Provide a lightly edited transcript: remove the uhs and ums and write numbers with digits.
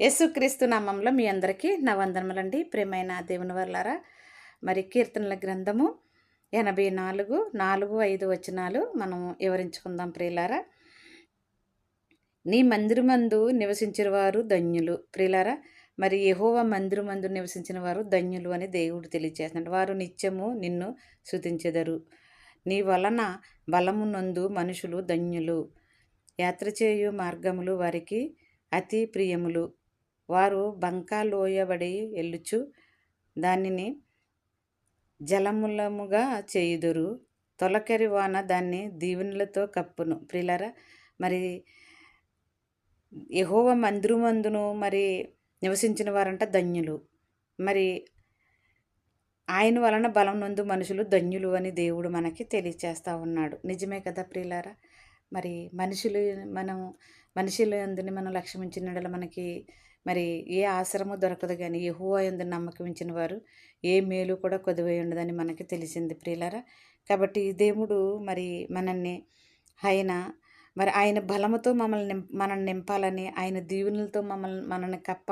యేసుక్రీస్తు నామంలో మీ అందరికీ నా వందనములండి. ప్రియమైన దేవుని వర్లారా, మరి కీర్తనల గ్రంథము 84, 4, 5 వచనాలు మనం వివరించుకుందాం ప్రియులారా. నీ మందిరమందు నివసించిన వారు ధన్యులు. ప్రియులారా, మరి యెహోవా మందిరమందు నివసించిన వారు ధన్యులు అని దేవుడు తెలియజేస్తున్నాడు. వారు నిత్యము నిన్ను స్తుతించెదరు. నీ వలన బలమునందు మనుషులు ధన్యులు. యాత్ర చేయు మార్గములు వారికి అతి ప్రియములు. వారు బంకలోయబడి ఎల్లుచు దానిని జలములముగా చేయుదురు. తొలకరి వాన దాన్ని దీవెనలతో కప్పును. ప్రియులారా, మరి యెహోవా మందిరమందును మరి నివసించిన వారంట ధన్యులు. మరి ఆయన వలన బలం నందు మనుషులు ధన్యులు అని దేవుడు మనకి తెలియచేస్తూ ఉన్నాడు. నిజమే కదా ప్రియులారా. మరి మనుషుల యందుని మనం లక్ష్యం ఉంచిన యెడల మనకి మరి ఏ ఆశ్రమం దొరకదు. కానీ యెహోవా యందు నమ్మకం ఉంచిన వారు ఏ మేలు కూడా కొదువై ఉండదని మనకి తెలిసింది ప్రియులారా. కాబట్టి దేవుడు మరి మనల్ని ఆయన బలముతో మనల్ని నింపాలని, ఆయన దీవెనలతో మనల్ని కప్పాలి.